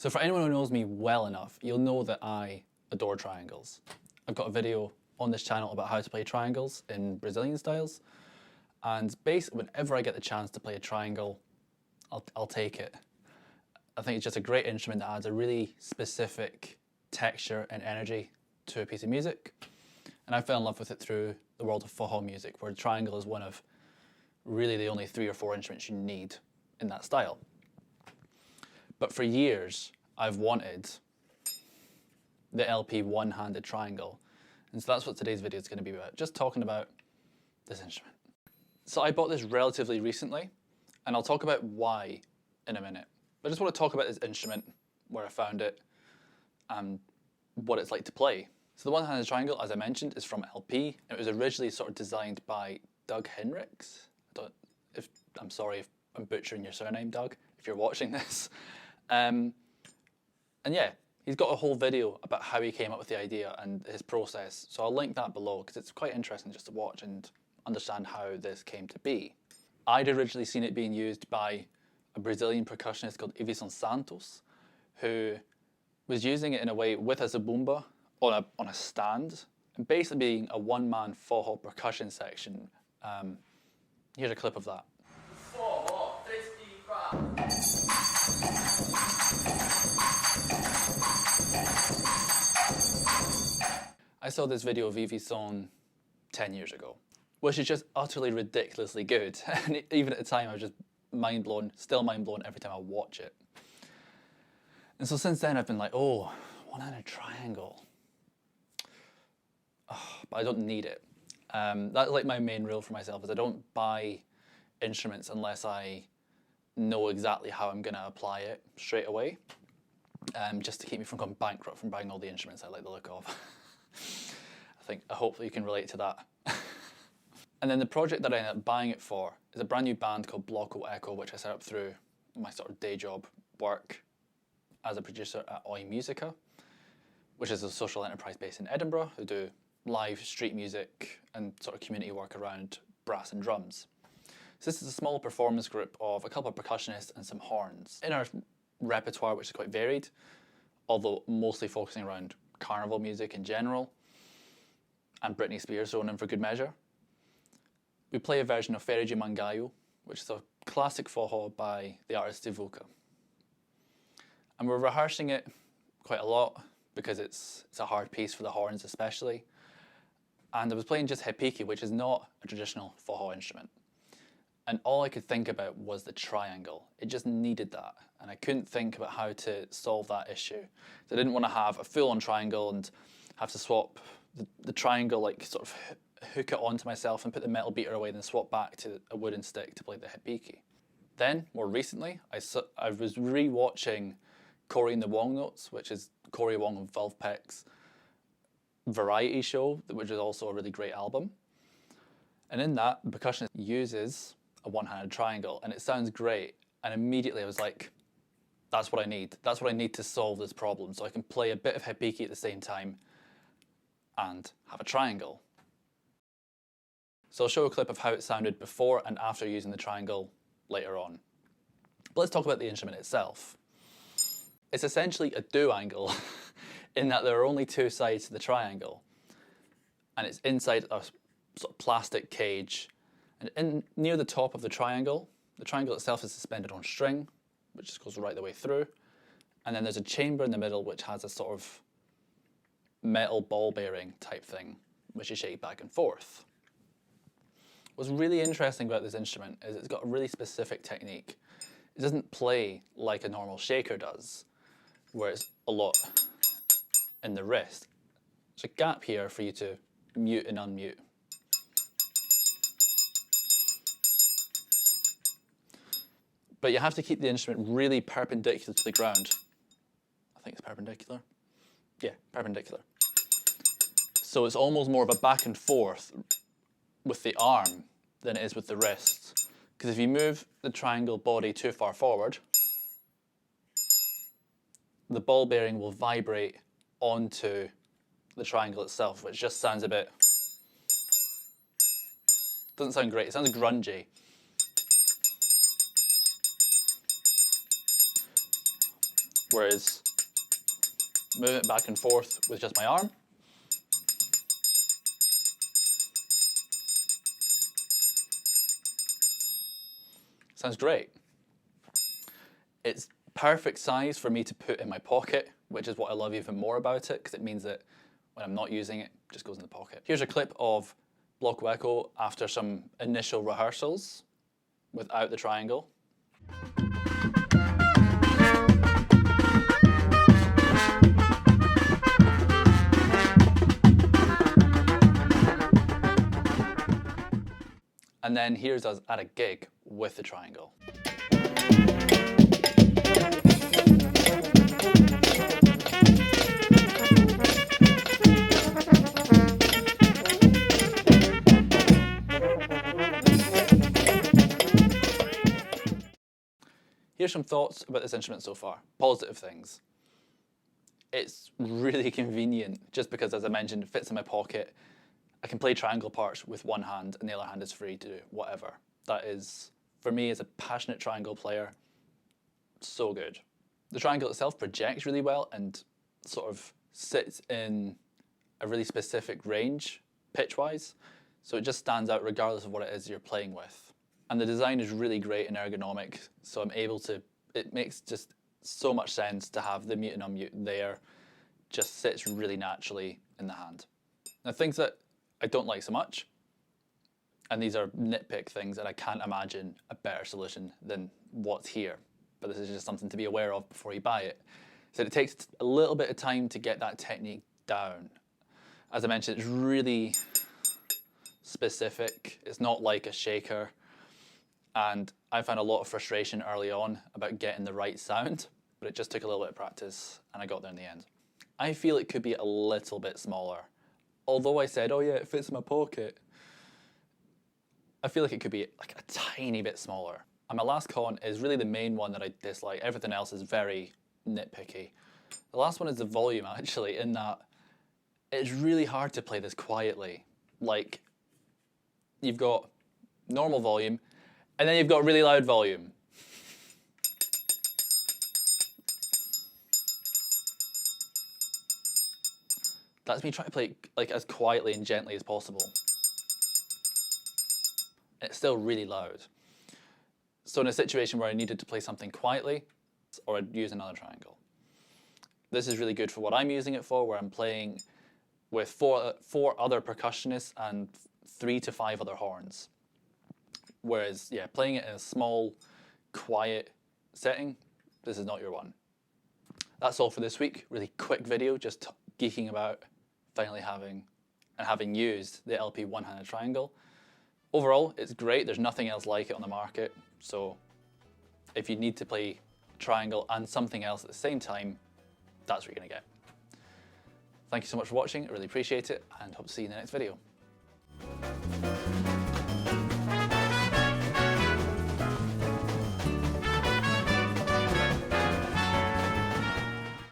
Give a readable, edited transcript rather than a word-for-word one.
So for anyone who knows me well enough, you'll know that I adore triangles. I've got a video on this channel about how to play triangles in Brazilian styles. And basically, whenever I get the chance to play a triangle, I'll take it. I think it's just a great instrument that adds a really specific texture and energy to a piece of music. And I fell in love with it through the world of forró music, where the triangle is one of really the only 3 or 4 instruments you need in that style. But for years, I've wanted the LP one-handed triangle. And so that's what today's video is going to be about, just talking about this instrument. So I bought this relatively recently, and I'll talk about why in a minute. But I just want to talk about this instrument, where I found it, and what it's like to play. So the one-handed triangle, as I mentioned, is from LP. It was originally sort of designed by Doug Hinrichs. I'm sorry if I'm butchering your surname, Doug, if you're watching this. And yeah, he's got a whole video about how he came up with the idea and his process. So I'll link that below because it's quite interesting just to watch and understand how this came to be. I'd originally seen it being used by a Brazilian percussionist called Ivyson Santos, who was using it in a way with a zabumba on a stand, and basically being a one-man forró percussion section. Here's a clip of that. I saw this video of Ivyson 10 years ago, which is just utterly ridiculously good. And even at the time, I was just mind blown, still mind blown every time I watch it. And so since then, I've been like, oh, one-handed triangle. Oh, but I don't need it. That's like my main rule for myself, is I don't buy instruments unless I know exactly how I'm going to apply it straight away, just to keep me from going bankrupt from buying all the instruments I like the look of. Hopefully you can relate to that. And then the project that I ended up buying it for is a brand new band called Bloco Echo, which I set up through my sort of day job work as a producer at Oi Musica, which is a social enterprise based in Edinburgh who do live street music and sort of community work around brass and drums. So this is a small performance group of a couple of percussionists and some horns. In our repertoire, which is quite varied, although mostly focusing around carnival music in general, and Britney Spears thrown in for good measure, we play a version of Feira de Mangaio, which is a classic forró by the artist Sivuca. And we're rehearsing it quite a lot because it's a hard piece for the horns especially. And I was playing just repique, which is not a traditional forró instrument. And all I could think about was the triangle. It just needed that. And I couldn't think about how to solve that issue. So I didn't want to have a full-on triangle and have to swap the triangle, like sort of hook it onto myself and put the metal beater away, then swap back to a wooden stick to play the repique. Then, more recently, I was re-watching Cory and the Wong Notes, which is Cory Wong of Vulfpec's variety show, which is also a really great album. And in that, the percussionist uses a one-handed triangle, and it sounds great. And immediately I was like, that's what I need. That's what I need to solve this problem. So I can play a bit of repique at the same time and have a triangle. So I'll show a clip of how it sounded before and after using the triangle later on. But let's talk about the instrument itself. It's essentially a duangle in that there are only 2 sides to the triangle, and it's inside a sort of plastic cage. And near the top of the triangle itself is suspended on string, which just goes right the way through. And then there's a chamber in the middle which has a sort of metal ball bearing type thing, which you shake back and forth. What's really interesting about this instrument is it's got a really specific technique. It doesn't play like a normal shaker does, where it's a lot in the wrist. There's a gap here for you to mute and unmute. But you have to keep the instrument really perpendicular to the ground. I think it's perpendicular. Yeah, perpendicular. So it's almost more of a back and forth with the arm than it is with the wrist. Because if you move the triangle body too far forward, the ball bearing will vibrate onto the triangle itself, which just sounds a bit... doesn't sound great, it sounds grungy. Whereas moving it back and forth with just my arm, sounds great. It's perfect size for me to put in my pocket, which is what I love even more about it, because it means that when I'm not using it, it just goes in the pocket. Here's a clip of Blocko Echo after some initial rehearsals without the triangle. And then here's us at a gig with the triangle. Here's some thoughts about this instrument so far. Positive things. It's really convenient just because, as I mentioned, it fits in my pocket. I can play triangle parts with one hand and the other hand is free to do whatever. That is, for me as a passionate triangle player, so good. The triangle itself projects really well and sort of sits in a really specific range pitch-wise, so it just stands out regardless of what it is you're playing with. And the design is really great and ergonomic, so I'm able to, it makes just so much sense to have the mute and unmute there, just sits really naturally in the hand. Now things that I don't like so much, and these are nitpick things, and I can't imagine a better solution than what's here, but this is just something to be aware of before you buy it. So it takes a little bit of time to get that technique down. As I mentioned, it's really specific. It's not like a shaker, and I found a lot of frustration early on about getting the right sound, but it just took a little bit of practice, and I got there in the end. I feel it could be a little bit smaller. Although I said, oh yeah, it fits in my pocket, I feel like it could be like a tiny bit smaller. And my last con is really the main one that I dislike. Everything else is very nitpicky. The last one is the volume, actually, in that it's really hard to play this quietly. Like, you've got normal volume, and then you've got really loud volume. That's me trying to play like as quietly and gently as possible. It's still really loud. So in a situation where I needed to play something quietly, or I'd use another triangle. This is really good for what I'm using it for, where I'm playing with four other percussionists and 3 to 5 other horns. Whereas, yeah, playing it in a small, quiet setting, this is not your one. That's all for this week. Really quick video, just geeking about finally having used the LP one-handed triangle. Overall, it's great. There's nothing else like it on the market. So if you need to play triangle and something else at the same time, that's what you're gonna get. Thank you so much for watching. I really appreciate it and hope to see you in the next video.